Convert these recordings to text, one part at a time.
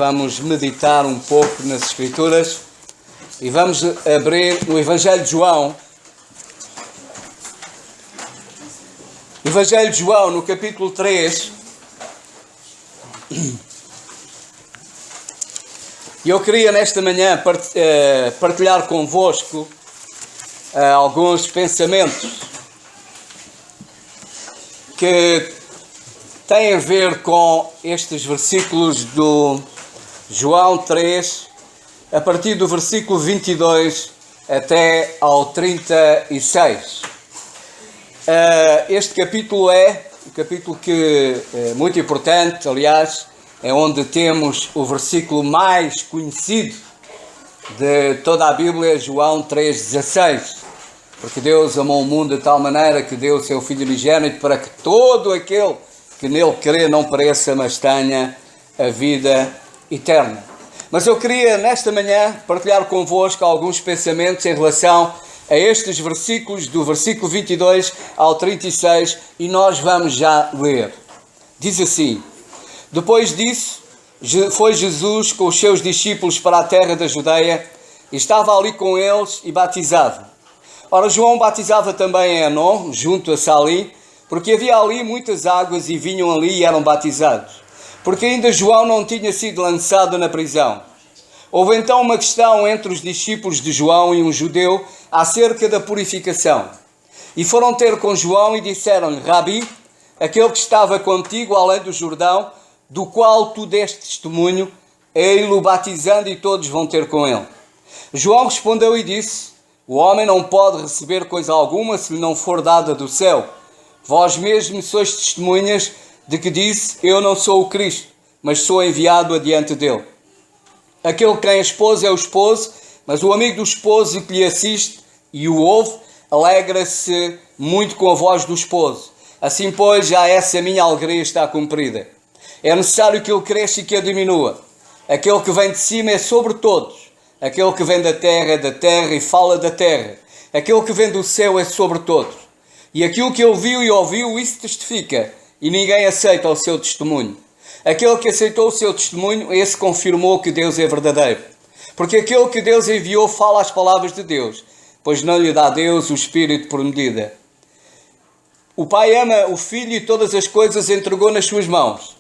vamos meditar um pouco nas Escrituras e vamos abrir o Evangelho de João. Evangelho de João, no capítulo 3. E eu queria nesta manhã partilhar convosco alguns pensamentos que têm a ver com estes versículos do João 3, a partir do versículo 22 até ao 36. Este capítulo é um capítulo que é muito importante, aliás, é onde temos o versículo mais conhecido de toda a Bíblia, João 3,16. Porque Deus amou o mundo de tal maneira que deu o seu Filho unigênito para que todo aquele que nele crê não pereça, mas tenha a vida eterna. Mas eu queria, nesta manhã, partilhar convosco alguns pensamentos em relação a estes versículos, do versículo 22 ao 36, e nós vamos já ler. Diz assim: depois disso, foi Jesus com os seus discípulos para a terra da Judeia, e estava ali com eles e batizava. Ora, João batizava também em Enom, junto a Salim, porque havia ali muitas águas e vinham ali e eram batizados, porque ainda João não tinha sido lançado na prisão. Houve então uma questão entre os discípulos de João e um judeu acerca da purificação. E foram ter com João e disseram-lhe: Rabi, aquele que estava contigo além do Jordão, do qual tu deste testemunho, ei-lo batizando e todos vão ter com ele. João respondeu e disse: o homem não pode receber coisa alguma se lhe não for dada do céu. Vós mesmos sois testemunhas de que disse: eu não sou o Cristo, mas sou enviado adiante dele. Aquele que quem esposa é o esposo, mas o amigo do esposo que lhe assiste e o ouve, alegra-se muito com a voz do esposo. Assim, pois, já essa minha alegria está cumprida. É necessário que ele cresça e que eu diminua. Aquele que vem de cima é sobre todos. Aquele que vem da terra é da terra e fala da terra. Aquele que vem do céu é sobre todos. E aquilo que ele viu e ouviu, isso testifica, e ninguém aceita o seu testemunho. Aquele que aceitou o seu testemunho, esse confirmou que Deus é verdadeiro. Porque aquele que Deus enviou fala as palavras de Deus, pois não lhe dá a Deus o Espírito por medida. O Pai ama o Filho e todas as coisas entregou nas suas mãos.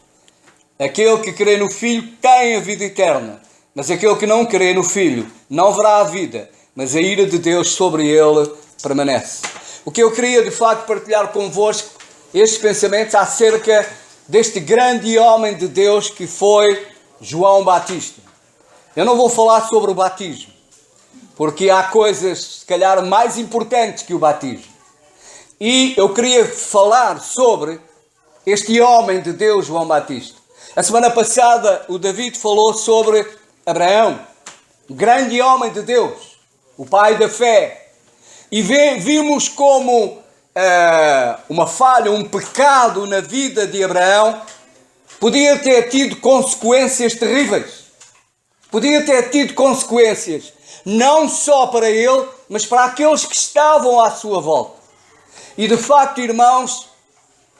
Aquele que crê no Filho tem a vida eterna, mas aquele que não crê no Filho não verá a vida, mas a ira de Deus sobre ele permanece. O que eu queria de facto partilhar convosco, estes pensamentos acerca deste grande homem de Deus que foi João Batista. Eu não vou falar sobre o batismo, porque há coisas se calhar mais importantes que o batismo. E eu queria falar sobre este homem de Deus, João Batista. A semana passada o David falou sobre Abraão, grande homem de Deus, o pai da fé. E vimos como uma falha, um pecado na vida de Abraão podia ter tido consequências terríveis. Podia ter tido consequências não só para ele, mas para aqueles que estavam à sua volta. E de facto, irmãos,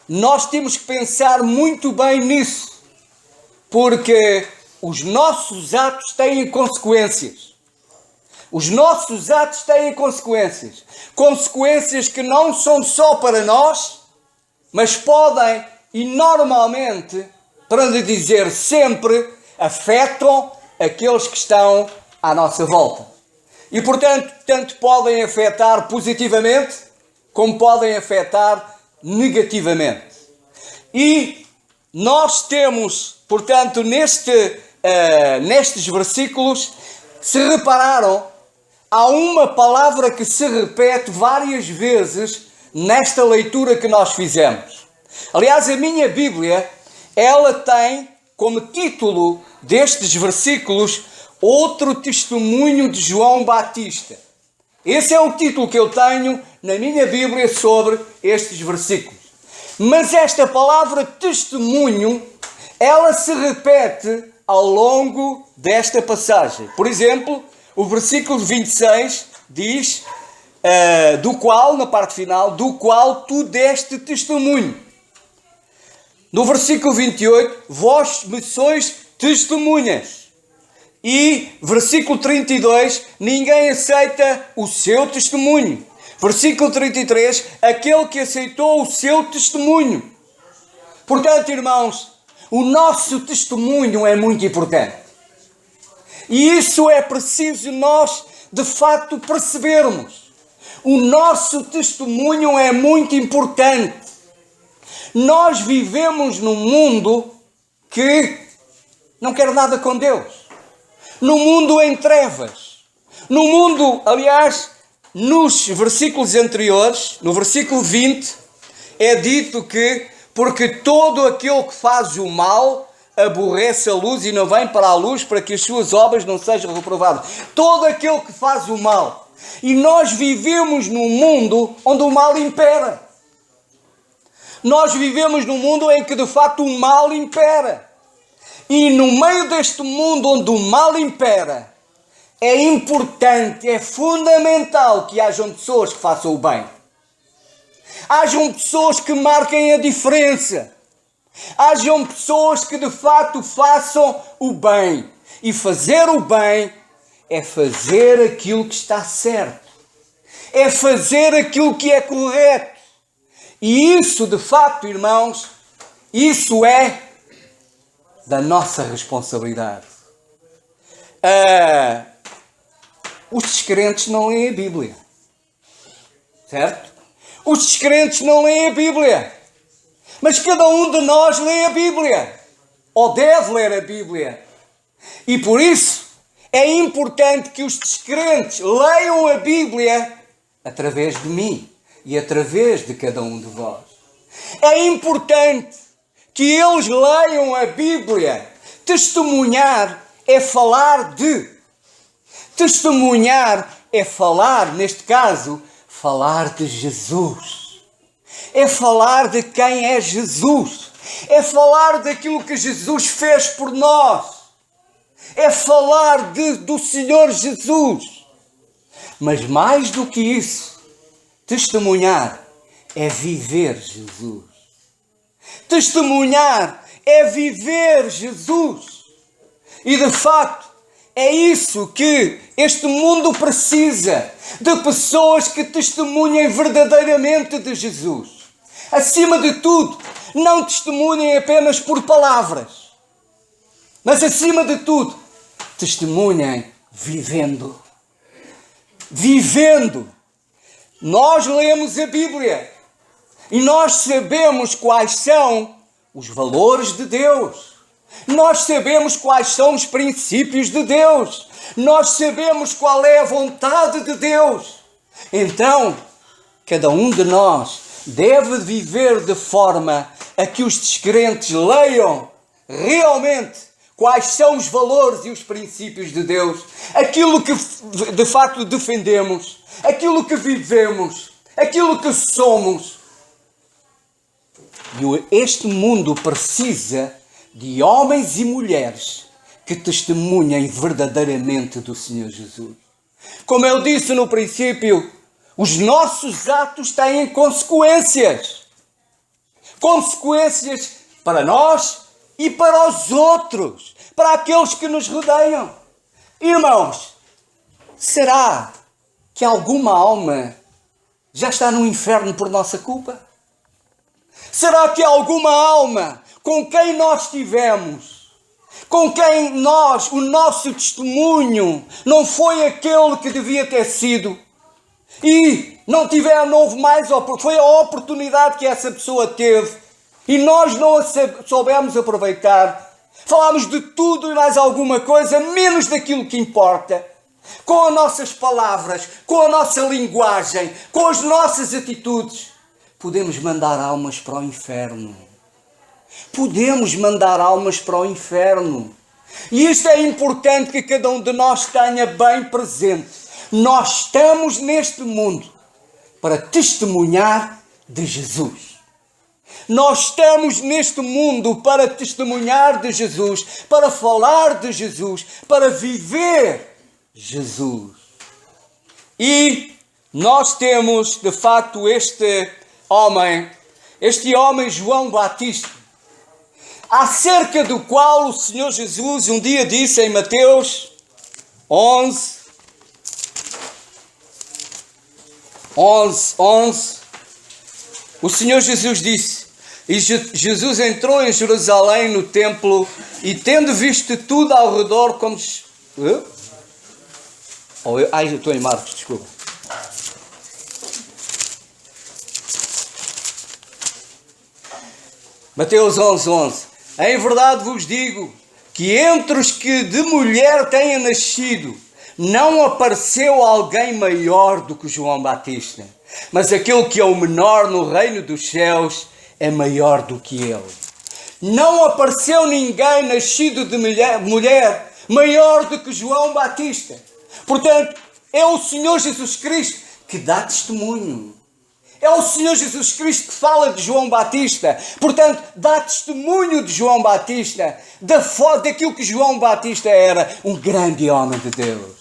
nós temos que pensar muito bem nisso, porque os nossos atos têm consequências. Os nossos atos têm consequências. Consequências que não são só para nós, mas podem e normalmente, para lhe dizer sempre, afetam aqueles que estão à nossa volta. E portanto, tanto podem afetar positivamente, como podem afetar negativamente. E nós temos, portanto, nestes versículos, se repararam, há uma palavra que se repete várias vezes nesta leitura que nós fizemos. Aliás, a minha Bíblia, ela tem como título destes versículos outro testemunho de João Batista. Esse é o título que eu tenho na minha Bíblia sobre estes versículos. Mas esta palavra testemunho, ela se repete ao longo desta passagem. Por exemplo, o versículo 26 diz, do qual, na parte final, do qual tu deste testemunho. No versículo 28, vós me sois testemunhas. E, versículo 32, ninguém aceita o seu testemunho. Versículo 33, aquele que aceitou o seu testemunho. Portanto, irmãos, o nosso testemunho é muito importante. E isso é preciso nós, de facto, percebermos. O nosso testemunho é muito importante. Nós vivemos num mundo que não quer nada com Deus. No mundo em trevas. No mundo, aliás, nos versículos anteriores, no versículo 20, é dito que porque todo aquele que faz o mal aborrece a luz e não vem para a luz para que as suas obras não sejam reprovadas. Todo aquele que faz o mal. E nós vivemos num mundo onde o mal impera. Nós vivemos num mundo em que de facto o mal impera. E no meio deste mundo onde o mal impera, é importante, é fundamental que hajam pessoas que façam o bem. Hajam pessoas que marquem a diferença. Hajam pessoas que de facto façam o bem. E fazer o bem é fazer aquilo que está certo. É fazer aquilo que é correto. E isso, de facto, irmãos, isso é da nossa responsabilidade. Os descrentes não leem a Bíblia. Certo? Os descrentes não leem a Bíblia. Mas cada um de nós lê a Bíblia. Ou deve ler a Bíblia. E por isso é importante que os descrentes leiam a Bíblia através de mim e através de cada um de vós. É importante que eles leiam a Bíblia. Testemunhar é falar de. Testemunhar é falar, neste caso, falar de Jesus. É falar de quem é Jesus. É falar daquilo que Jesus fez por nós. É falar do Senhor Jesus. Mas mais do que isso, testemunhar é viver Jesus. Testemunhar é viver Jesus. E de facto, é isso que este mundo precisa, de pessoas que testemunhem verdadeiramente de Jesus. Acima de tudo, não testemunhem apenas por palavras, mas acima de tudo, testemunhem vivendo. Vivendo. Nós lemos a Bíblia e nós sabemos quais são os valores de Deus. Nós sabemos quais são os princípios de Deus. Nós sabemos qual é a vontade de Deus. Então, cada um de nós deve viver de forma a que os descrentes leiam realmente quais são os valores e os princípios de Deus. Aquilo que de facto defendemos, aquilo que vivemos, aquilo que somos. E este mundo precisa de homens e mulheres que testemunhem verdadeiramente do Senhor Jesus. Como eu disse no princípio, os nossos atos têm consequências. Consequências para nós e para os outros, para aqueles que nos rodeiam. Irmãos, será que alguma alma já está no inferno por nossa culpa? Será que alguma alma com quem nós tivemos, com quem o nosso testemunho não foi aquele que devia ter sido e não houve mais, foi a oportunidade que essa pessoa teve e nós não a soubemos aproveitar, falámos de tudo e mais alguma coisa, menos daquilo que importa, com as nossas palavras, com a nossa linguagem, com as nossas atitudes, podemos mandar almas para o inferno. Podemos mandar almas para o inferno. E isto é importante que cada um de nós tenha bem presente. Nós estamos neste mundo para testemunhar de Jesus. Nós estamos neste mundo para testemunhar de Jesus, para falar de Jesus, para viver Jesus. E nós temos, de facto, este homem João Batista. acerca do qual o Senhor Jesus um dia disse em Mateus 11, o Senhor Jesus disse, e Jesus entrou em Jerusalém no templo e tendo visto tudo ao redor como... eu estou em Marcos, desculpa. Mateus 11. Em verdade vos digo que entre os que de mulher tenha nascido, não apareceu alguém maior do que João Batista. Mas aquele que é o menor no reino dos céus é maior do que ele. Não apareceu ninguém nascido de mulher maior do que João Batista. Portanto, é o Senhor Jesus Cristo que dá testemunho. É o Senhor Jesus Cristo que fala de João Batista. Portanto, dá testemunho de João Batista, daquilo que João Batista era, um grande homem de Deus.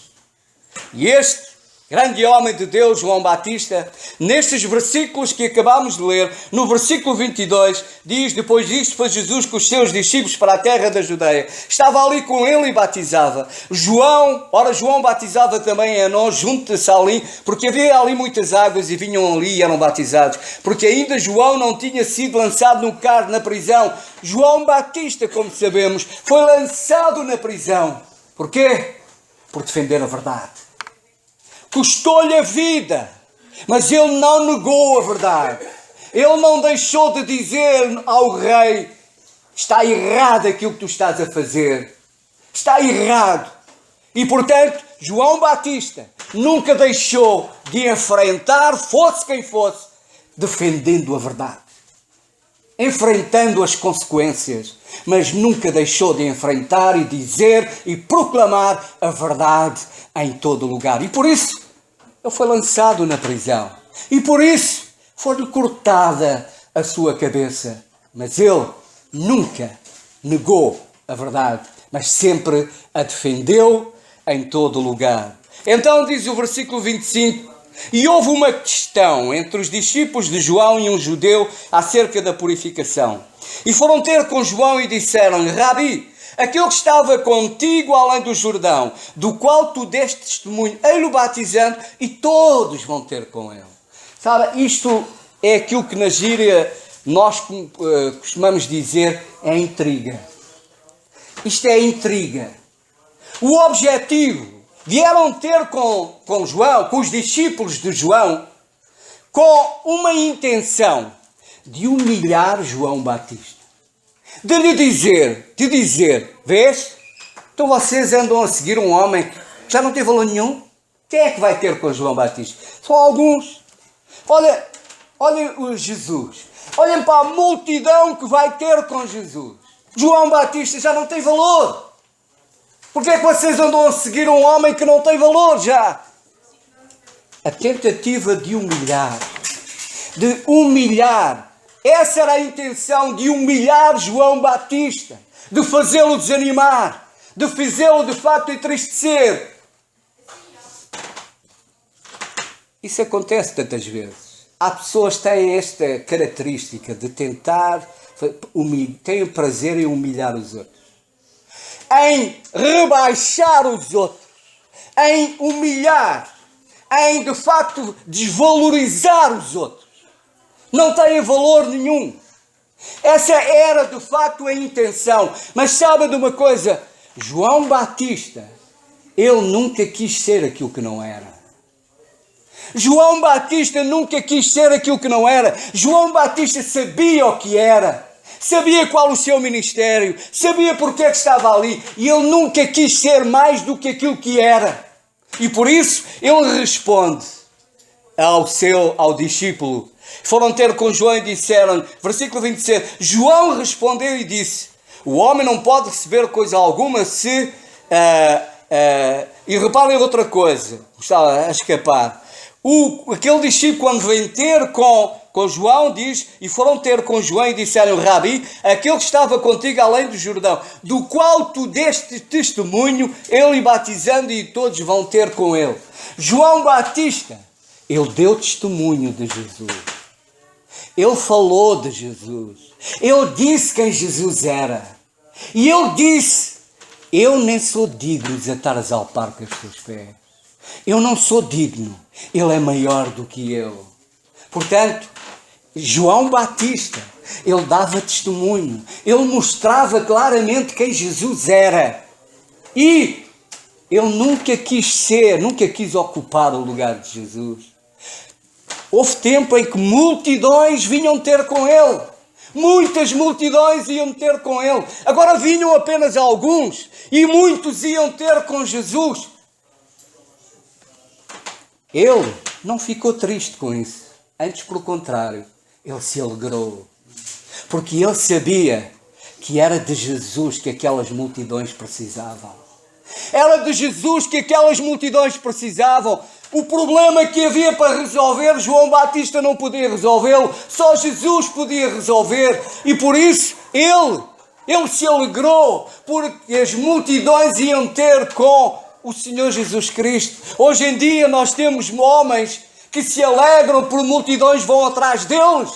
E este grande homem de Deus, João Batista, nestes versículos que acabamos de ler, no versículo 22, diz, depois disto foi Jesus com os seus discípulos para a terra da Judeia. Estava ali com ele e batizava. João batizava também a nós junto de Salim, porque havia ali muitas águas e vinham ali e eram batizados. Porque ainda João não tinha sido lançado no carro na prisão. João Batista, como sabemos, foi lançado na prisão. Porquê? Por defender a verdade. Custou-lhe a vida, mas ele não negou a verdade. Ele não deixou de dizer ao rei, está errado aquilo que tu estás a fazer. Está errado. E portanto, João Batista nunca deixou de enfrentar, fosse quem fosse, defendendo a verdade. Enfrentando as consequências, mas nunca deixou de enfrentar e dizer e proclamar a verdade em todo lugar. E por isso, ele foi lançado na prisão. E por isso, foi-lhe cortada a sua cabeça. Mas ele nunca negou a verdade, mas sempre a defendeu em todo lugar. Então diz o versículo 25, e houve uma questão entre os discípulos de João e um judeu acerca da purificação. E foram ter com João e disseram-lhe, Rabi, aquele que estava contigo além do Jordão, do qual tu deste testemunho, ei-lo batizando, e todos vão ter com ele. Sabe, isto é aquilo que na gíria nós costumamos dizer é intriga. Isto é intriga. O objetivo, vieram ter com João, com os discípulos de João, com uma intenção de humilhar João Batista. De lhe dizer, vês? Então vocês andam a seguir um homem que já não tem valor nenhum. Quem é que vai ter com João Batista? Só alguns. Olha o Jesus. Olhem para a multidão que vai ter com Jesus. João Batista já não tem valor. Porquê é que vocês andam a seguir um homem que não tem valor já? A tentativa de humilhar. Essa era a intenção, de humilhar João Batista, de fazê-lo desanimar, de fazê-lo de facto entristecer. Isso acontece tantas vezes. Há pessoas que têm esta característica de tentar, têm o prazer em humilhar os outros, em rebaixar os outros, em humilhar, em de facto desvalorizar os outros. Não têm valor nenhum. Essa era de facto a intenção. Mas sabe de uma coisa? João Batista, ele nunca quis ser aquilo que não era. João Batista nunca quis ser aquilo que não era. João Batista sabia o que era. Sabia qual o seu ministério. Sabia porque é que estava ali. E ele nunca quis ser mais do que aquilo que era. E por isso ele responde ao discípulo. Foram ter com João e disseram, versículo 27, João respondeu e disse, o homem não pode receber coisa alguma se... e reparem outra coisa, estava a escapar. Aquele discípulo, quando vem ter com João, diz, e foram ter com João e disseram, Rabi, aquele que estava contigo além do Jordão, do qual tu deste testemunho, ele batizando e todos vão ter com ele. João Batista, ele deu testemunho de Jesus. Ele falou de Jesus. Ele disse quem Jesus era. E ele disse: eu nem sou digno de atar as alparcas dos teus pés. Eu não sou digno. Ele é maior do que eu. Portanto, João Batista, ele dava testemunho. Ele mostrava claramente quem Jesus era. E ele nunca quis ocupar o lugar de Jesus. Houve tempo em que multidões vinham ter com ele. Muitas multidões iam ter com ele. Agora vinham apenas alguns. E muitos iam ter com Jesus. Ele não ficou triste com isso. Antes, pelo contrário, ele se alegrou. Porque ele sabia que era de Jesus que aquelas multidões precisavam. Era de Jesus que aquelas multidões precisavam. O problema que havia para resolver, João Batista não podia resolvê-lo. Só Jesus podia resolver. E por isso, ele se alegrou. Porque as multidões iam ter com o Senhor Jesus Cristo. Hoje em dia nós temos homens que se alegram por multidões vão atrás deles.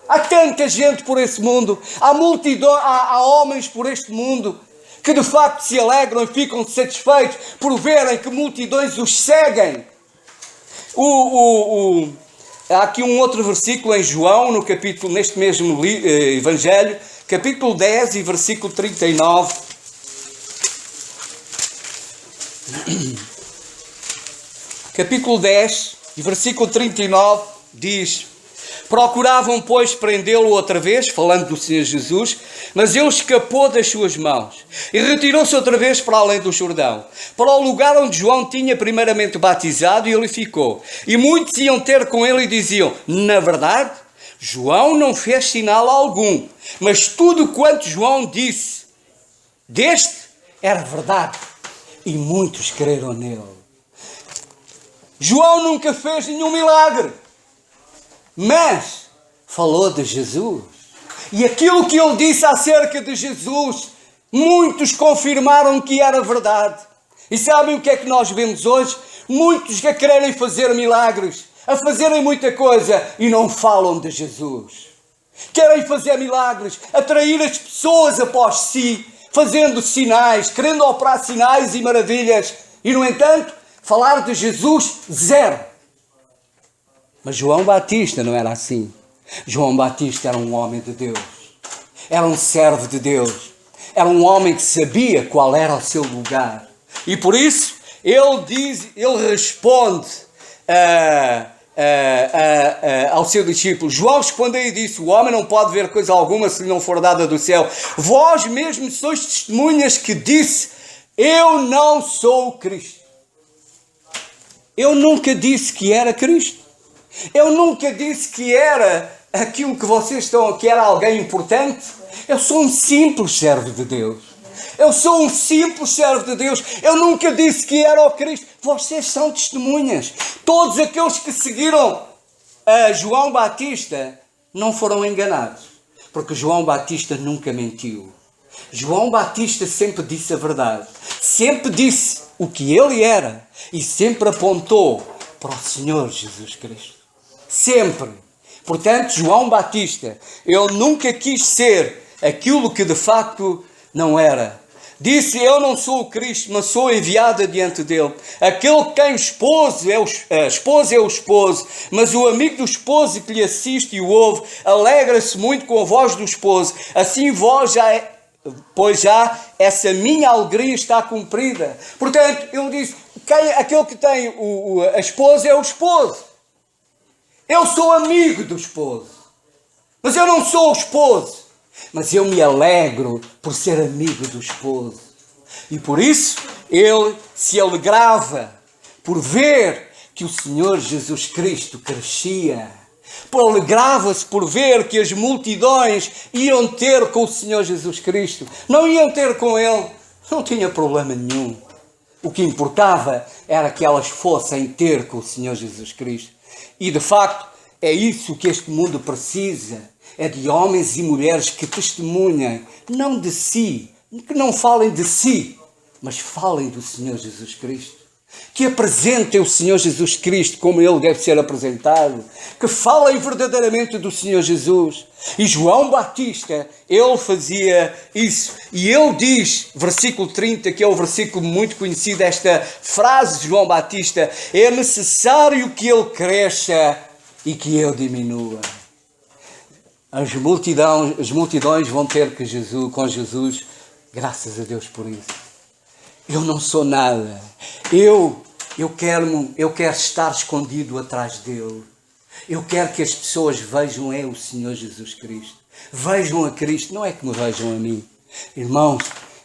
Há tanta gente por esse mundo. Há homens por este mundo que de facto se alegram e ficam satisfeitos por verem que multidões os seguem. Há aqui um outro versículo em João, no capítulo, neste mesmo Evangelho, capítulo 10 e versículo 39. Capítulo 10 e versículo 39 diz: procuravam, pois, prendê-lo outra vez, falando do Senhor Jesus, mas ele escapou das suas mãos e retirou-se outra vez para além do Jordão, para o lugar onde João tinha primeiramente batizado, e ele ficou. E muitos iam ter com ele e diziam: na verdade, João não fez sinal algum, mas tudo quanto João disse deste era verdade. E muitos creram nele. João nunca fez nenhum milagre, mas falou de Jesus. E aquilo que ele disse acerca de Jesus, muitos confirmaram que era verdade. E sabem o que é que nós vemos hoje? Muitos que querem fazer milagres, a fazerem muita coisa e não falam de Jesus. Querem fazer milagres, atrair as pessoas após si, fazendo sinais, querendo operar sinais e maravilhas. E, no entanto, falar de Jesus, zero. Mas João Batista não era assim. João Batista era um homem de Deus. Era um servo de Deus. Era um homem que sabia qual era o seu lugar. E por isso, ele responde ao seu discípulo. João respondeu e disse: o homem não pode ver coisa alguma se lhe não for dada do céu. Vós mesmos sois testemunhas que disse: eu não sou o Cristo. Eu nunca disse que era Cristo. Eu nunca disse que era aquilo que vocês estão, que era alguém importante. Eu sou um simples servo de Deus. Eu sou um simples servo de Deus. Eu nunca disse que era o Cristo. Vocês são testemunhas. Todos aqueles que seguiram João Batista não foram enganados. Porque João Batista nunca mentiu. João Batista sempre disse a verdade. Sempre disse o que ele era. E sempre apontou para o Senhor Jesus Cristo. Sempre. Portanto, João Batista, ele nunca quis ser aquilo que de facto não era. Disse: eu não sou o Cristo, mas sou enviado adiante dele. Aquele que tem o esposo a esposa é o esposo, mas o amigo do esposo que lhe assiste e o ouve, alegra-se muito com a voz do esposo. Assim vós pois já essa minha alegria está cumprida. Portanto, ele disse: aquele que tem a esposa é o esposo. Eu sou amigo do esposo, mas eu não sou o esposo. Mas eu me alegro por ser amigo do esposo. E por isso ele se alegrava por ver que o Senhor Jesus Cristo crescia. Alegrava-se por ver que as multidões iam ter com o Senhor Jesus Cristo. Não iam ter com ele. Não tinha problema nenhum. O que importava era que elas fossem ter com o Senhor Jesus Cristo. E de facto é isso que este mundo precisa. É de homens e mulheres que testemunhem, não de si, que não falem de si, mas falem do Senhor Jesus Cristo. que apresentem o Senhor Jesus Cristo como Ele deve ser apresentado, que falem verdadeiramente do Senhor Jesus. E João Batista, ele fazia isso. E ele diz, versículo 30, que é o versículo muito conhecido, esta frase de João Batista: é necessário que Ele cresça e que eu diminua. As multidões vão ter com Jesus, graças a Deus por isso. Eu não sou nada. Eu quero estar escondido atrás dele. Eu quero que as pessoas vejam o Senhor Jesus Cristo. Vejam a Cristo, não é que me vejam a mim. Irmãos,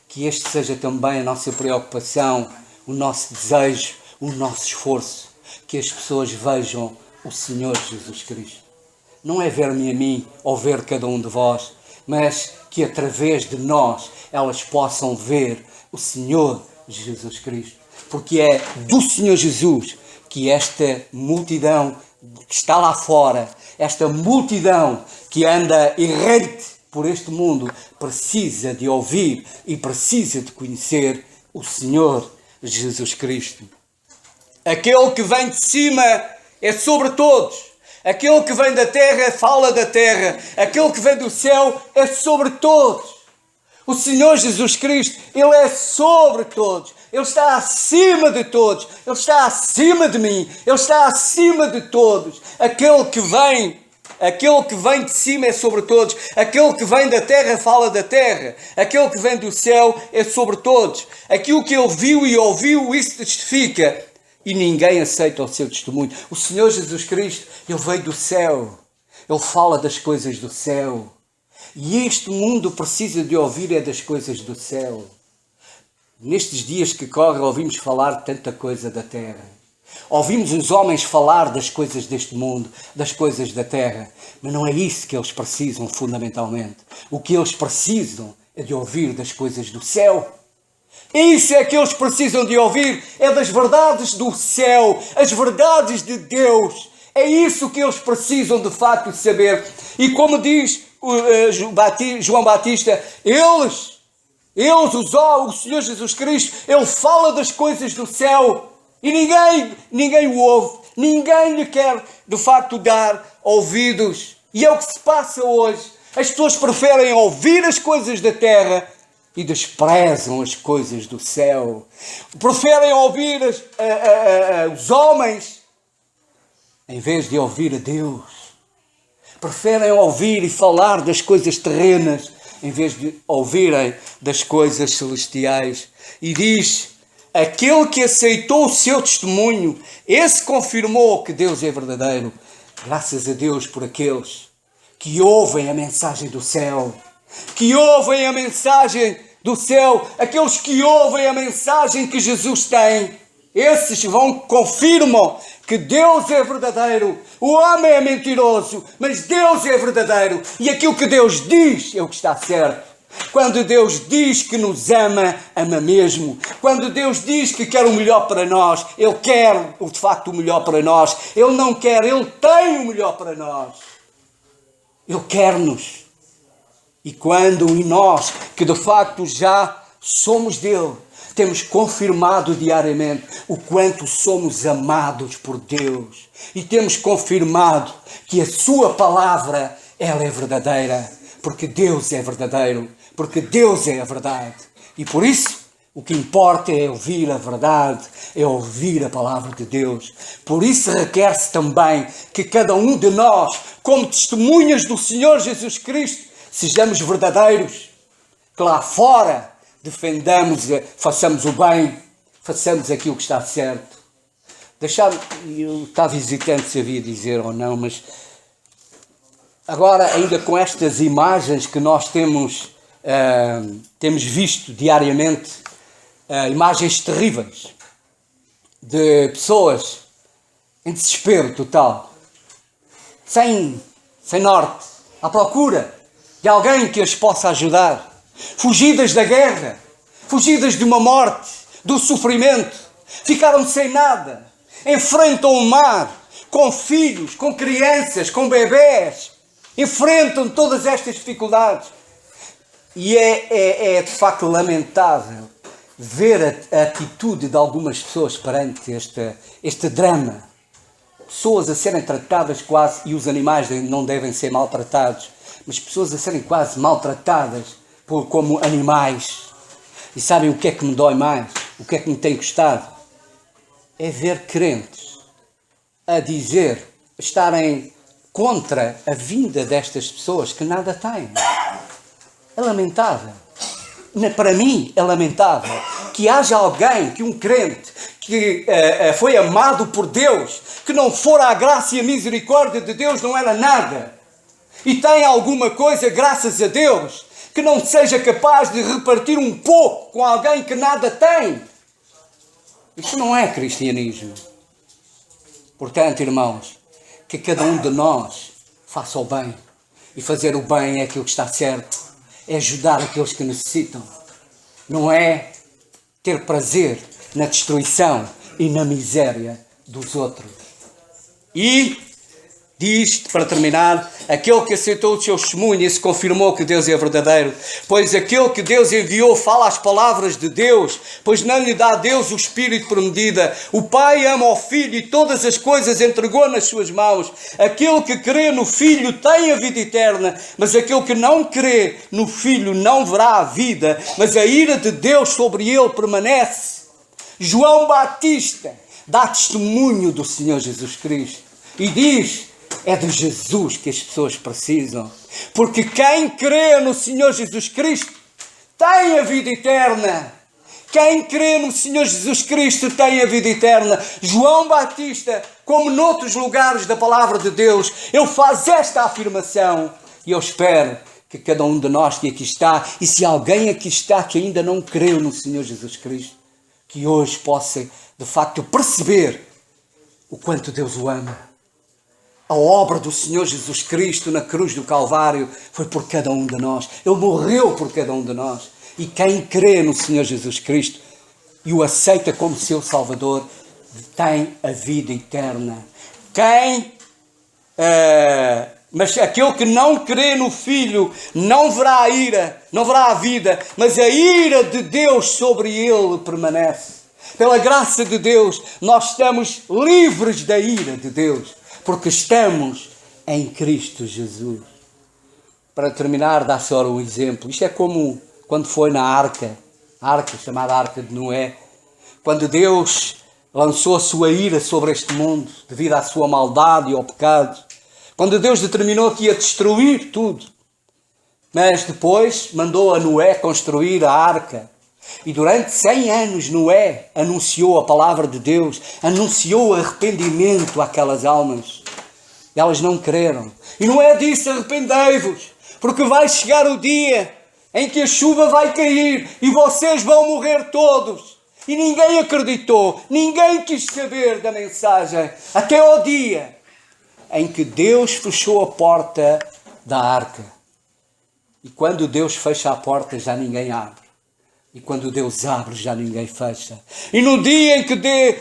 que este seja também a nossa preocupação, o nosso desejo, o nosso esforço. Que as pessoas vejam o Senhor Jesus Cristo. Não é ver-me a mim ou ver cada um de vós, mas que através de nós elas possam ver o Senhor Jesus Cristo. Porque é do Senhor Jesus que esta multidão que está lá fora, esta multidão que anda errante por este mundo, precisa de ouvir e precisa de conhecer o Senhor Jesus Cristo. Aquele que vem de cima é sobre todos. Aquele que vem da terra fala da terra. Aquele que vem do céu é sobre todos. O Senhor Jesus Cristo, Ele é sobre todos. Ele está acima de todos. Ele está acima de mim. Ele está acima de todos. Aquele que vem de cima é sobre todos. Aquele que vem da terra fala da terra. Aquele que vem do céu é sobre todos. Aquilo que Ele viu e ouviu, isso testifica. E ninguém aceita o seu testemunho. O Senhor Jesus Cristo, Ele veio do céu. Ele fala das coisas do céu. E este mundo precisa de ouvir das coisas do céu. Nestes dias que correm, ouvimos falar de tanta coisa da terra. Ouvimos os homens falar das coisas deste mundo, das coisas da terra. Mas não é isso que eles precisam fundamentalmente. O que eles precisam é de ouvir das coisas do céu. Isso é que eles precisam de ouvir, é das verdades do céu, as verdades de Deus. É isso que eles precisam de facto de saber. E como diz João Batista, o Senhor Jesus Cristo, Ele fala das coisas do céu e ninguém o ouve, ninguém lhe quer de facto dar ouvidos. E é o que se passa hoje. As pessoas preferem ouvir as coisas da terra e desprezam as coisas do céu. Preferem ouvir os homens em vez de ouvir a Deus. Preferem ouvir e falar das coisas terrenas em vez de ouvirem das coisas celestiais. E diz: aquele que aceitou o seu testemunho, esse confirmou que Deus é verdadeiro. Graças a Deus por aqueles que ouvem a mensagem do céu. Que ouvem a mensagem do céu. Aqueles que ouvem a mensagem que Jesus tem. Esses confirmam que Deus é verdadeiro. O homem é mentiroso, mas Deus é verdadeiro. E aquilo que Deus diz é o que está certo. Quando Deus diz que nos ama, ama mesmo. Quando Deus diz que quer o melhor para nós, Ele quer de facto o melhor para nós. Ele não quer, Ele tem o melhor para nós. Ele quer-nos. E nós, que de facto já somos dele, temos confirmado diariamente o quanto somos amados por Deus. E temos confirmado que a sua palavra, ela é verdadeira. Porque Deus é verdadeiro. Porque Deus é a verdade. E por isso, o que importa é ouvir a verdade, é ouvir a palavra de Deus. Por isso requer-se também que cada um de nós, como testemunhas do Senhor Jesus Cristo, sejamos verdadeiros. Que lá fora defendamos, façamos o bem, façamos aquilo que está certo. Eu estava hesitante se havia dizer ou não, mas agora ainda com estas imagens que nós temos visto diariamente, imagens terríveis de pessoas em desespero total, sem norte, à procura de alguém que as possa ajudar, fugidas da guerra, fugidas de uma morte, do sofrimento, ficaram sem nada, enfrentam o mar, com filhos, com crianças, com bebés, enfrentam todas estas dificuldades. E é de facto lamentável ver a atitude de algumas pessoas perante este drama. Pessoas a serem tratadas quase, e os animais não devem ser maltratados, mas pessoas a serem quase maltratadas como animais. E sabem o que é que me dói mais? O que é que me tem custado? É ver crentes a dizer, estarem contra a vinda destas pessoas que nada têm. É lamentável. Para mim é lamentável que haja alguém, que um crente, que foi amado por Deus, que não for a graça e a misericórdia de Deus, não era nada. E tem alguma coisa, graças a Deus, que não seja capaz de repartir um pouco com alguém que nada tem. Isso não é cristianismo. Portanto, irmãos, que cada um de nós faça o bem. E fazer o bem é aquilo que está certo. É ajudar aqueles que necessitam. Não é ter prazer na destruição e na miséria dos outros. E diz, para terminar, aquele que aceitou o seu testemunho e se confirmou que Deus é verdadeiro, pois aquele que Deus enviou fala as palavras de Deus, pois não lhe dá a Deus o Espírito por medida. O Pai ama o Filho e todas as coisas entregou nas suas mãos. Aquele que crê no Filho tem a vida eterna, mas aquele que não crê no Filho não verá a vida, mas a ira de Deus sobre ele permanece. João Batista dá testemunho do Senhor Jesus Cristo e diz: é de Jesus que as pessoas precisam. Porque quem crê no Senhor Jesus Cristo tem a vida eterna. Quem crê no Senhor Jesus Cristo tem a vida eterna. João Batista, como noutros lugares da palavra de Deus, ele faz esta afirmação. E eu espero que cada um de nós que aqui está, e se alguém aqui está que ainda não creu no Senhor Jesus Cristo, que hoje possa, de facto, perceber o quanto Deus o ama. A obra do Senhor Jesus Cristo na cruz do Calvário foi por cada um de nós. Ele morreu por cada um de nós. E quem crê no Senhor Jesus Cristo e o aceita como seu Salvador, tem a vida eterna. Mas aquele que não crê no Filho não verá a ira, não verá a vida, mas a ira de Deus sobre ele permanece. Pela graça de Deus, nós estamos livres da ira de Deus, porque estamos em Cristo Jesus. Para terminar, dá só um exemplo. Isto é como quando foi na arca chamada Arca de Noé, quando Deus lançou a sua ira sobre este mundo, devido à sua maldade e ao pecado, quando Deus determinou que ia destruir tudo, mas depois mandou a Noé construir a arca. E durante 100 anos Noé anunciou a palavra de Deus, anunciou arrependimento àquelas almas. Elas não creram. E Noé disse: arrependei-vos, porque vai chegar o dia em que a chuva vai cair e vocês vão morrer todos. E ninguém acreditou, ninguém quis saber da mensagem, até ao dia em que Deus fechou a porta da arca. E quando Deus fecha a porta, já ninguém abre. E quando Deus abre, já ninguém fecha. E no dia em que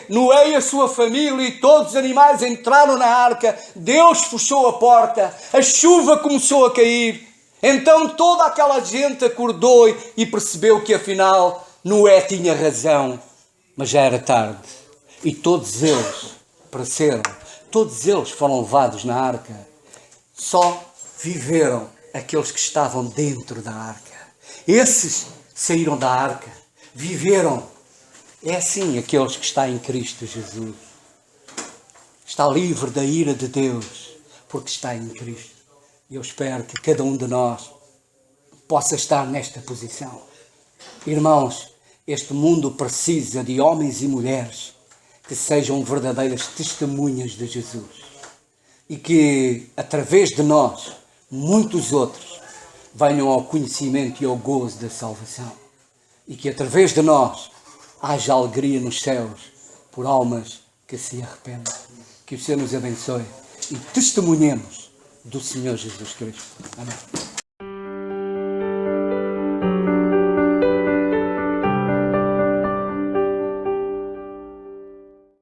Noé e a sua família e todos os animais entraram na arca, Deus fechou a porta, a chuva começou a cair. Então toda aquela gente acordou e percebeu que afinal Noé tinha razão. Mas já era tarde. E todos eles pereceram. Todos eles foram levados na arca. Só viveram aqueles que estavam dentro da arca. Esses saíram da arca, viveram. É assim aqueles que estão em Cristo Jesus. Está livre da ira de Deus, porque está em Cristo. E eu espero que cada um de nós possa estar nesta posição. Irmãos, este mundo precisa de homens e mulheres que sejam verdadeiras testemunhas de Jesus. E que, através de nós, muitos outros venham ao conhecimento e ao gozo da salvação. E que através de nós haja alegria nos céus por almas que se arrependem. Que o Senhor nos abençoe e testemunhemos do Senhor Jesus Cristo. Amém.